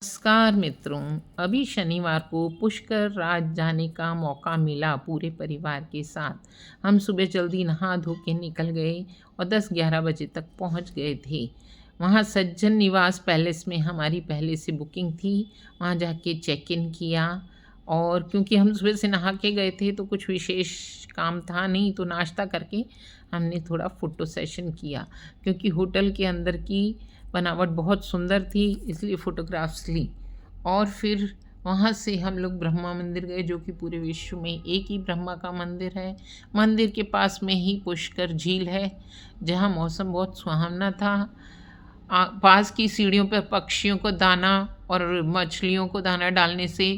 नमस्कार मित्रों। अभी शनिवार को पुष्कर राज जाने का मौका मिला पूरे परिवार के साथ। हम सुबह जल्दी नहा धो के निकल गए और 10-11 बजे तक पहुंच गए थे। वहां सज्जन निवास पैलेस में हमारी पहले से बुकिंग थी। वहां जाके चेक इन किया और क्योंकि हम सुबह से नहा के गए थे तो कुछ विशेष काम था नहीं, तो नाश्ता करके हमने थोड़ा फ़ोटो सेशन किया। क्योंकि होटल के अंदर की बनावट बहुत सुंदर थी, इसलिए फ़ोटोग्राफ्स ली। और फिर वहाँ से हम लोग ब्रह्मा मंदिर गए, जो कि पूरे विश्व में एक ही ब्रह्मा का मंदिर है। मंदिर के पास में ही पुष्कर झील है, जहाँ मौसम बहुत सुहावना था। पास की सीढ़ियों पर पक्षियों को दाना और मछलियों को दाना डालने से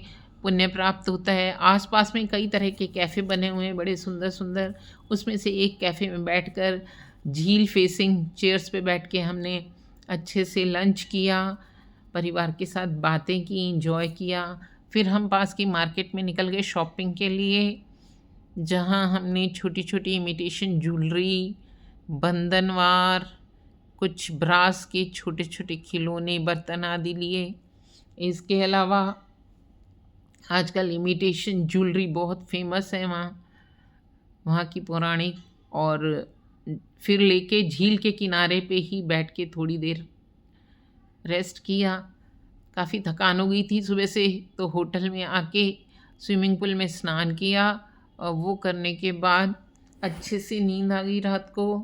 पुण्य प्राप्त होता है। आसपास में कई तरह के कैफ़े बने हुए हैं, बड़े सुंदर सुंदर। उसमें से एक कैफ़े में बैठकर झील फेसिंग चेयर्स पे बैठ के हमने अच्छे से लंच किया, परिवार के साथ बातें की, एंजॉय किया। फिर हम पास की मार्केट में निकल गए शॉपिंग के लिए, जहां हमने छोटी छोटी इमिटेशन ज्वेलरी, बंधनवार, कुछ ब्रास के छोटे छोटे खिलौने, बर्तन आदि लिए। इसके अलावा आजकल इमिटेशन ज्वेलरी बहुत फेमस है वहाँ की पौराणिक। और फिर लेके झील के किनारे पे ही बैठ के थोड़ी देर रेस्ट किया। काफ़ी थकान हो गई थी सुबह से, तो होटल में आके स्विमिंग पूल में स्नान किया और वो करने के बाद अच्छे से नींद आ गई। रात को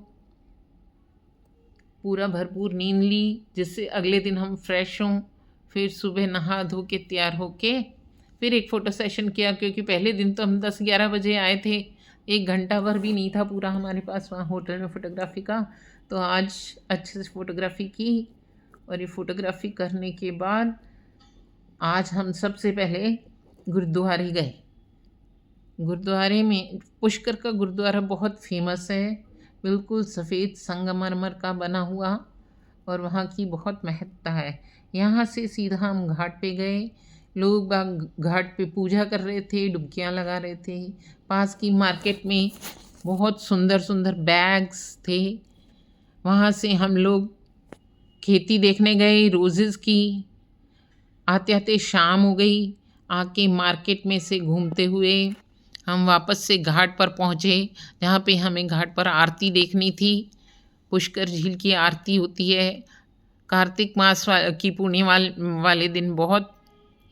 पूरा भरपूर नींद ली, जिससे अगले दिन हम फ्रेश हों। फिर सुबह नहा धो के तैयार होके फिर एक फ़ोटो सेशन किया, क्योंकि पहले दिन तो हम 10-11 बजे आए थे, 1 घंटा भर भी नहीं था पूरा हमारे पास वहाँ होटल में फ़ोटोग्राफ़ी का। तो आज अच्छे से फ़ोटोग्राफ़ी की और ये फ़ोटोग्राफ़ी करने के बाद आज हम सबसे पहले गुरुद्वारे गए। गुरुद्वारे में पुष्कर का गुरुद्वारा बहुत फेमस है, बिल्कुल सफ़ेद संगमरमर का बना हुआ, और वहाँ की बहुत महत्ता है। यहाँ से सीधा हम घाट पे गए। लोग बाग घाट पे पूजा कर रहे थे, डुबकियाँ लगा रहे थे। पास की मार्केट में बहुत सुंदर सुंदर बैग्स थे। वहाँ से हम लोग खेती देखने गए रोज़ेज़ की। आते आते शाम हो गई। आके मार्केट में से घूमते हुए हम वापस से घाट पर पहुँचे, जहाँ पे हमें घाट पर आरती देखनी थी। पुष्कर झील की आरती होती है कार्तिक मास की पूर्णिमा वाले दिन। बहुत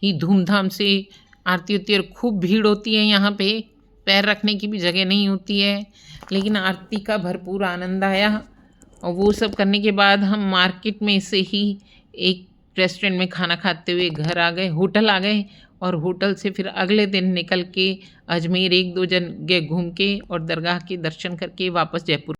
ही धूमधाम से आरती होती है और खूब भीड़ होती है। यहाँ पे पैर रखने की भी जगह नहीं होती है, लेकिन आरती का भरपूर आनंद आया। और वो सब करने के बाद हम मार्केट में से ही एक रेस्टोरेंट में खाना खाते हुए घर आ गए, होटल आ गए। और होटल से फिर अगले दिन निकल के अजमेर 1-2 जगह घूम के और दरगाह के दर्शन करके वापस जयपुर